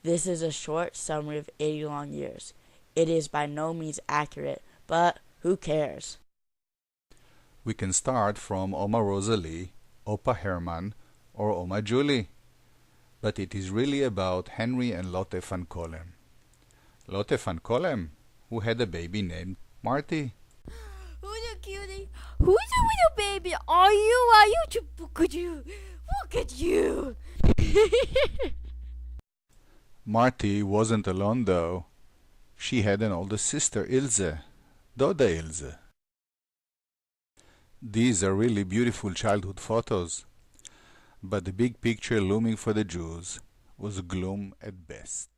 This is a short summary of 80 long years. It is by no means accurate, but who cares? We can start from Oma Rosalie, Opa Herman, or Oma Julie. But it is really about Henry and Lotte van Kolem. Lotte van Kolem, who had a baby named Marty. Who's a cutie? Who's a little baby? Are you? Look at you. Look at you. Marty wasn't alone though. She had an older sister, Ilse, Doda Ilse. These are really beautiful childhood photos, but the big picture looming for the Jews was gloom at best.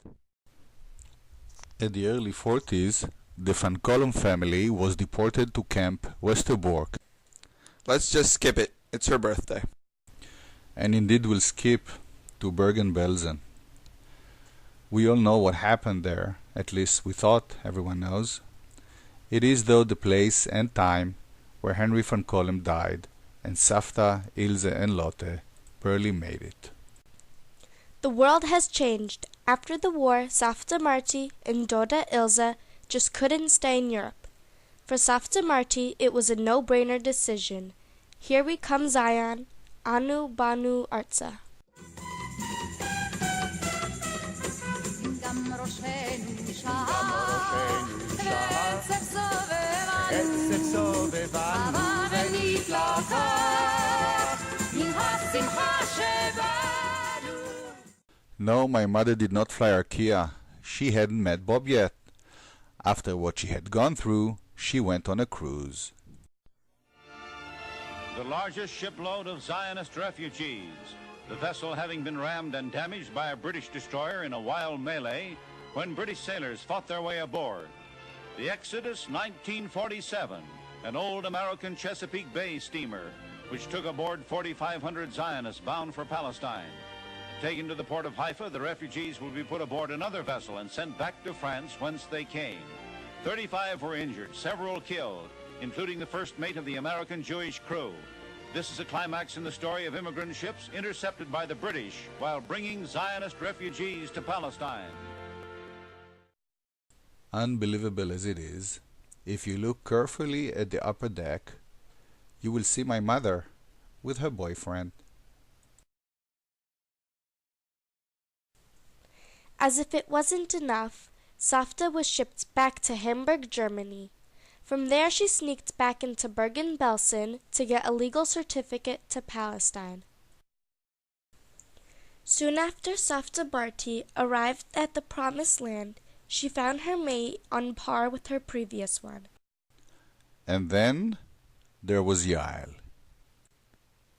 In the early 40s, the Van Kolem family was deported to Camp Westerbork. Let's just skip it. It's her birthday. And indeed we'll skip to Bergen-Belsen. We all know what happened there, at least we thought everyone knows. It is though the place and time where Henry van Kolem died, and Savta, Ilse and Lotte barely made it. The world has changed. After the war, Savta Marty and Doda Ilse just couldn't stay in Europe. For Savta Marty, it was a no-brainer decision. Here we come Zion, Anu Banu Arza. No, my mother did not fly our Kia. She hadn't met Bob yet. After what she had gone through, she went on a cruise. The largest shipload of Zionist refugees, the vessel having been rammed and damaged by a British destroyer in a wild melee when British sailors fought their way aboard. The Exodus 1947, an old American Chesapeake Bay steamer, which took aboard 4,500 Zionists bound for Palestine. Taken to the port of Haifa, the refugees will be put aboard another vessel and sent back to France, whence they came. 35 were injured, several killed, including the first mate of the American Jewish crew. This is a climax in the story of immigrant ships intercepted by the British while bringing Zionist refugees to Palestine. Unbelievable as it is, if you look carefully at the upper deck, you will see my mother with her boyfriend. As if it wasn't enough, Savta was shipped back to Hamburg, Germany. From there she sneaked back into Bergen-Belsen to get a legal certificate to Palestine. Soon after Savta Marty arrived at the Promised Land, she found her mate on par with her previous one. And then there was Yael.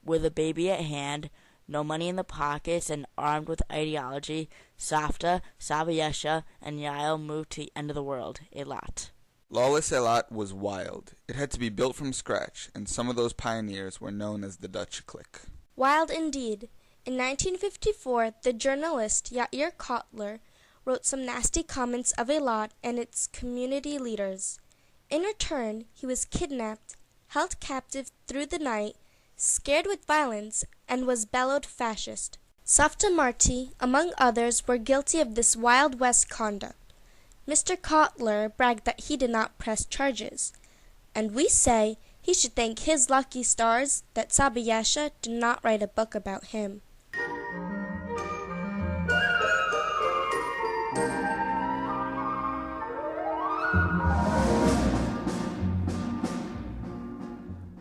With a baby at hand, no money in the pockets, and armed with ideology, Savta, Sabayesha, and Yael moved to the end of the world, Eilat. Lawless Eilat was wild. It had to be built from scratch, and some of those pioneers were known as the Dutch clique. Wild indeed. In 1954, the journalist Yair Kotler wrote some nasty comments of Eilat and its community leaders. In return, he was kidnapped, held captive through the night, scared with violence, and was bellowed fascist. Savta Marty, among others, were guilty of this Wild West conduct. Mr. Kotler bragged that he did not press charges, and we say he should thank his lucky stars that Sabayesha did not write a book about him.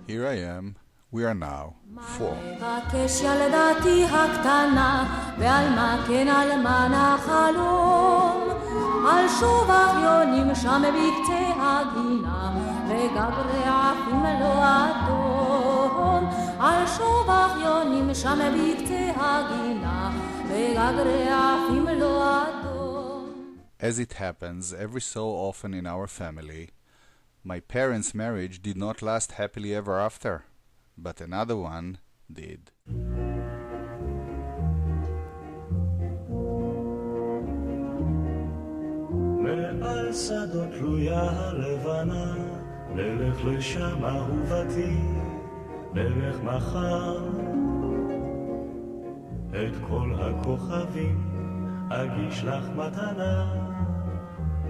Here I am. We are now 4. מבקש ילדתי הקטנה, ועל מה כן על מה נחלום, על שוב אחיונים שם בקצה הגינה, וגג רעפים לא אדום, על שוב אחיונים שם בקצה הגינה, וגג רעפים לא אדום. As it happens every so often in our family, my parents' marriage did not last happily ever after. But another one did. מעל שדות תלויה הלבנה, נלך לשם אהובתי, נלך מחר. את כל הכוכבים אגיש לך מתנה,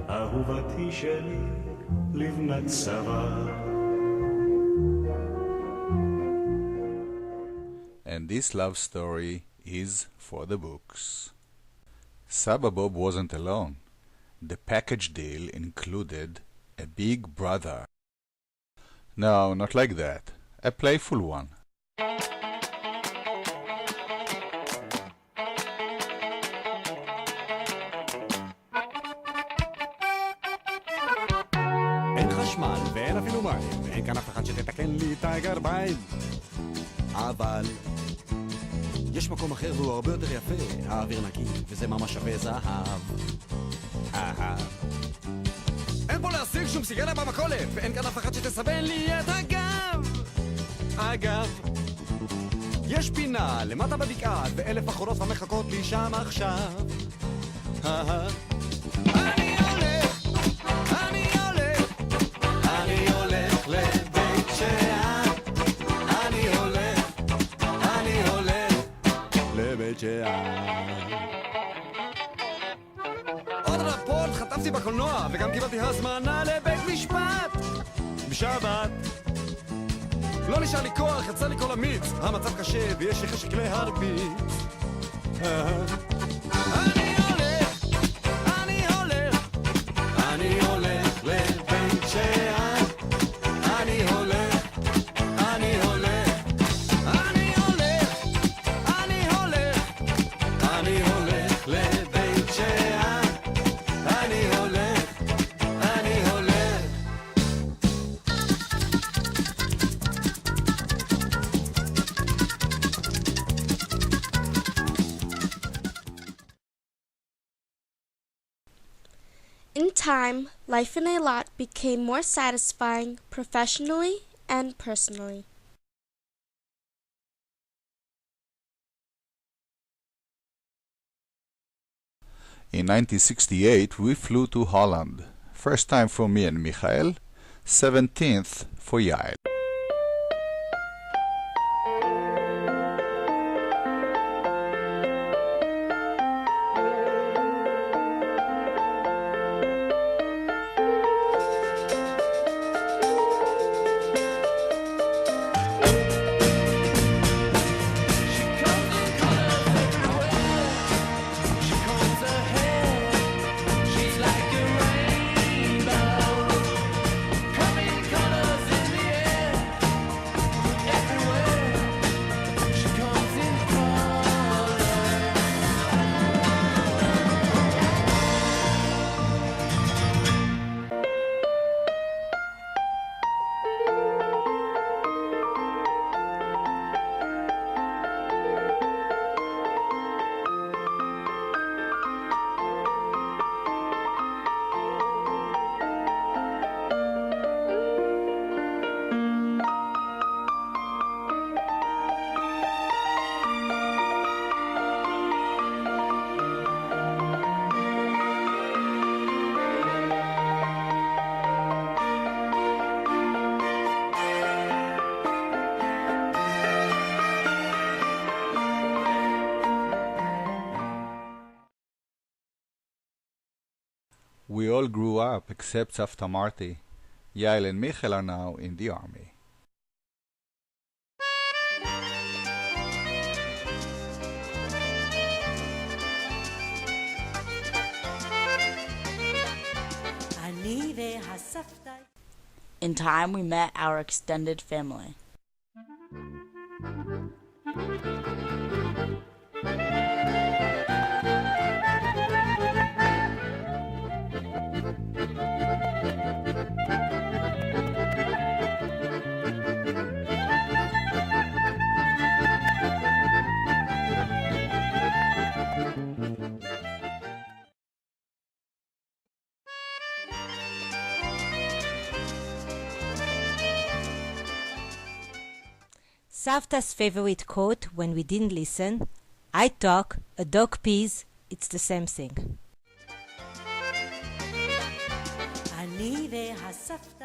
אהובתי שלי, לבנת צבא. And this love story is for the books. Saba Bob wasn't alone. The package deal included a big brother. No, not like that. A playful one. אין חשמל ואין אפילו מים, ואין כאן אף אחד שתתקן לי את הגרביים. אבל יש מקום אחר והוא הרבה יותר יפה, האוויר נקי, וזה ממש שווה זהב. אין פה להשיג שום סיגריה במכולת, ואין כאן אף אחד שתסבן לי את הגב. אגב, יש פינה למטה בבקעה, ו1,000 בחורות המחכות לי שם עכשיו. אני הולך, אני הולך, אני הולך לבית שאן. אני הולך, אני הולך לבית שאן. עוד רפורט חטפתי בקולנוע, וגם קיבלתי הזמנה לבית משפט בשבת. לא נשאר לי כוח, יצא לי כל המיץ, המצב קשה ויש לי חשק להרביץ. אני הולך, אני הולך, אני הולך לבית שאן. אני הולך, אני הולך, אני הולך, אני הולך, אני הולך לבית שאן. אני הולך, אני הולך. In time, life in Eilat became more satisfying professionally and personally. In 1968, we flew to Holland. First time for me and Michael, 17th for Yael. We all grew up except Savta Marty. Yael and Michael are now in the army. In time, we met our extended family. Savta's favorite quote when we didn't listen: I talk, a dog pees, it's the same thing.